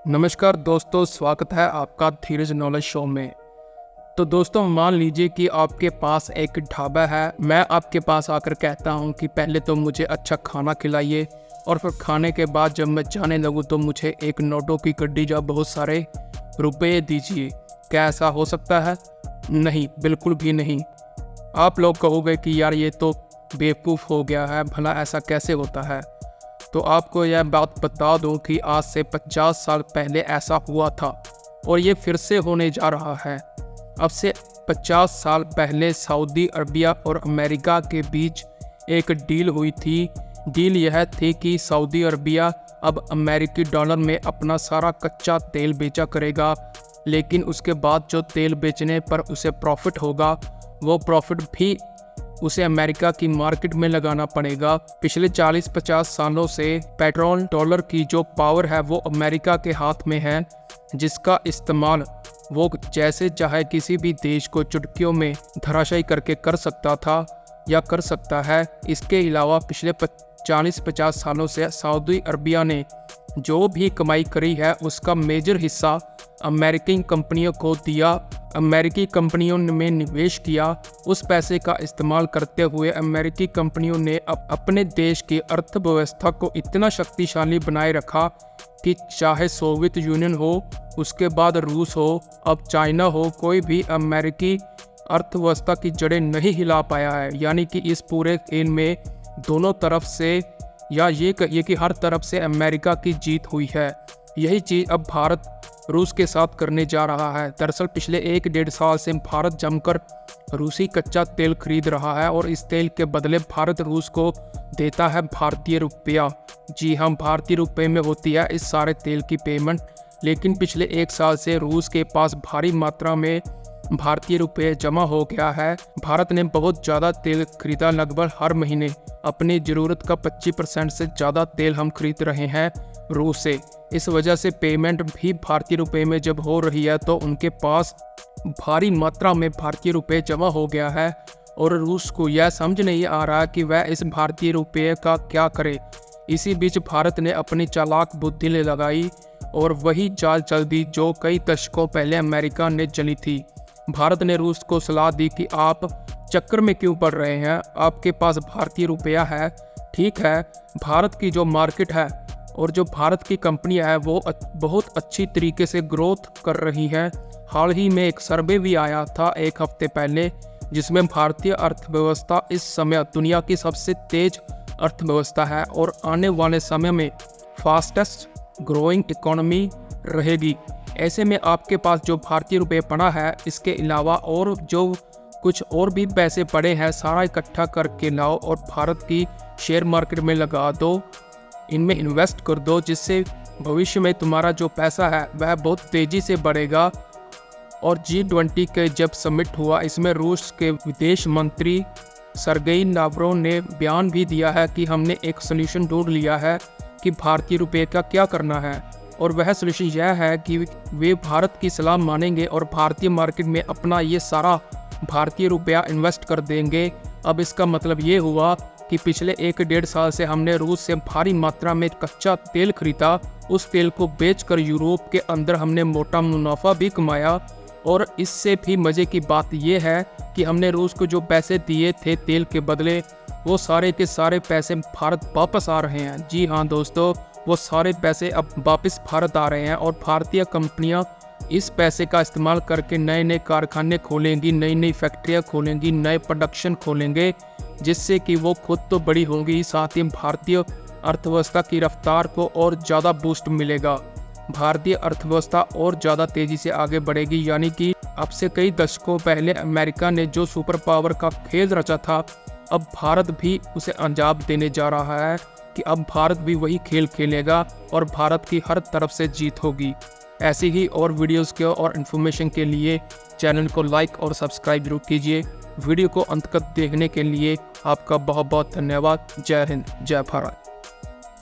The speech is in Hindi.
नमस्कार दोस्तों, स्वागत है आपका धीरज नॉलेज शो में। तो दोस्तों, मान लीजिए कि आपके पास एक ढाबा है। मैं आपके पास आकर कहता हूं कि पहले तो मुझे अच्छा खाना खिलाइए और फिर खाने के बाद जब मैं जाने लगूं तो मुझे एक नोटों की गड्डी या बहुत सारे रुपए दीजिए। क्या ऐसा हो सकता है? नहीं, बिल्कुल भी नहीं। आप लोग कहोगे कि यार ये तो बेवकूफ़ हो गया है, भला ऐसा कैसे होता है? तो आपको यह बात बता दूं कि आज से 50 साल पहले ऐसा हुआ था और ये फिर से होने जा रहा है। अब से 50 साल पहले सऊदी अरबिया और अमेरिका के बीच एक डील हुई थी। डील यह थी कि सऊदी अरबिया अब अमेरिकी डॉलर में अपना सारा कच्चा तेल बेचा करेगा, लेकिन उसके बाद जो तेल बेचने पर उसे प्रॉफिट होगा वो प्रॉफिट भी उसे अमेरिका की मार्केट में लगाना पड़ेगा। पिछले 40-50 सालों से पेट्रोल डॉलर की जो पावर है वो अमेरिका के हाथ में है, जिसका इस्तेमाल वो जैसे चाहे किसी भी देश को चुटकियों में धराशायी करके कर सकता था या कर सकता है। इसके अलावा पिछले 40-50 सालों से सऊदी अरबिया ने जो भी कमाई करी है उसका मेजर हिस्सा अमेरिकी कंपनियों को दिया। अमेरिकी कंपनियों में निवेश किया। उस पैसे का इस्तेमाल करते हुए अमेरिकी कंपनियों ने अपने देश की अर्थव्यवस्था को इतना शक्तिशाली बनाए रखा कि चाहे सोवियत यूनियन हो, उसके बाद रूस हो, अब चाइना हो, कोई भी अमेरिकी अर्थव्यवस्था की जड़ें नहीं हिला पाया है। यानी कि इस पूरे खेल में दोनों तरफ से या ये कहिए कि हर तरफ से अमेरिका की जीत हुई है। यही चीज़ अब भारत रूस के साथ करने जा रहा है। दरअसल पिछले 1-1.5 साल से भारत जमकर रूसी कच्चा तेल खरीद रहा है और इस तेल के बदले भारत रूस को देता है भारतीय रुपया। जी हाँ, भारतीय रुपये में होती है इस सारे तेल की पेमेंट। लेकिन पिछले 1 साल से रूस के पास भारी मात्रा में भारतीय रुपये जमा हो गया है। भारत ने बहुत ज़्यादा तेल खरीदा, लगभग हर महीने अपनी ज़रूरत का 25% से ज़्यादा तेल हम खरीद रहे हैं रूस से। इस वजह से पेमेंट भी भारतीय रुपये में जब हो रही है तो उनके पास भारी मात्रा में भारतीय रुपये जमा हो गया है और रूस को यह समझ नहीं आ रहा कि वह इस भारतीय रुपये का क्या करे। इसी बीच भारत ने अपनी चालाक बुद्धि ले लगाई और वही चाल चल दी जो कई दशकों पहले अमेरिका ने चली थी। भारत ने रूस को सलाह दी कि आप चक्कर में क्यों पड़ रहे हैं, आपके पास भारतीय रुपया है। ठीक है, भारत की जो मार्केट है और जो भारत की कंपनियां हैं वो बहुत अच्छी तरीके से ग्रोथ कर रही हैं। हाल ही में एक सर्वे भी आया था 1 हफ्ते पहले, जिसमें भारतीय अर्थव्यवस्था इस समय दुनिया की सबसे तेज अर्थव्यवस्था है और आने वाले समय में फास्टेस्ट ग्रोइंग इकोनॉमी रहेगी। ऐसे में आपके पास जो भारतीय रुपये पड़ा है, इसके अलावा और जो कुछ और भी पैसे पड़े हैं, सारा इकट्ठा करके लाओ और भारत की शेयर मार्केट में लगा दो, इनमें इन्वेस्ट कर दो, जिससे भविष्य में तुम्हारा जो पैसा है वह बहुत तेज़ी से बढ़ेगा। और G20 के जब समिट हुआ, इसमें रूस के विदेश मंत्री सरगेई लावरोव ने बयान भी दिया है कि हमने एक सलूशन ढूंढ लिया है कि भारतीय रुपये का क्या करना है। और वह सलूशन यह है कि वे भारत की सलाह मानेंगे और भारतीय मार्केट में अपना ये सारा भारतीय रुपया इन्वेस्ट कर देंगे। अब इसका मतलब ये हुआ कि पिछले 1-1.5 साल से हमने रूस से भारी मात्रा में कच्चा तेल खरीदा, उस तेल को बेचकर यूरोप के अंदर हमने मोटा मुनाफा भी कमाया। और इससे भी मज़े की बात यह है कि हमने रूस को जो पैसे दिए थे तेल के बदले, वो सारे के सारे पैसे भारत वापस आ रहे हैं। जी हाँ दोस्तों, वो सारे पैसे अब वापस भारत आ रहे हैं और भारतीय कंपनियां इस पैसे का इस्तेमाल करके नए नए कारखाने खोलेंगी, नई नई फैक्ट्रियां खोलेंगी, नए प्रोडक्शन खोलेंगे, जिससे कि वो खुद तो बड़ी होंगी, साथ ही भारतीय अर्थव्यवस्था की रफ्तार को और ज़्यादा बूस्ट मिलेगा। भारतीय अर्थव्यवस्था और ज़्यादा तेज़ी से आगे बढ़ेगी। यानी कि अब से कई दशकों पहले अमेरिका ने जो सुपर पावर का खेल रचा था, अब भारत भी उसे अंजाम देने जा रहा है कि अब भारत भी वही खेल खेलेगा और भारत की हर तरफ से जीत होगी। ऐसी ही और वीडियोस के और इन्फॉर्मेशन के लिए चैनल को लाइक और सब्सक्राइब जरूर कीजिए। वीडियो को अंत तक देखने के लिए आपका बहुत बहुत धन्यवाद। जय हिंद, जय भारत।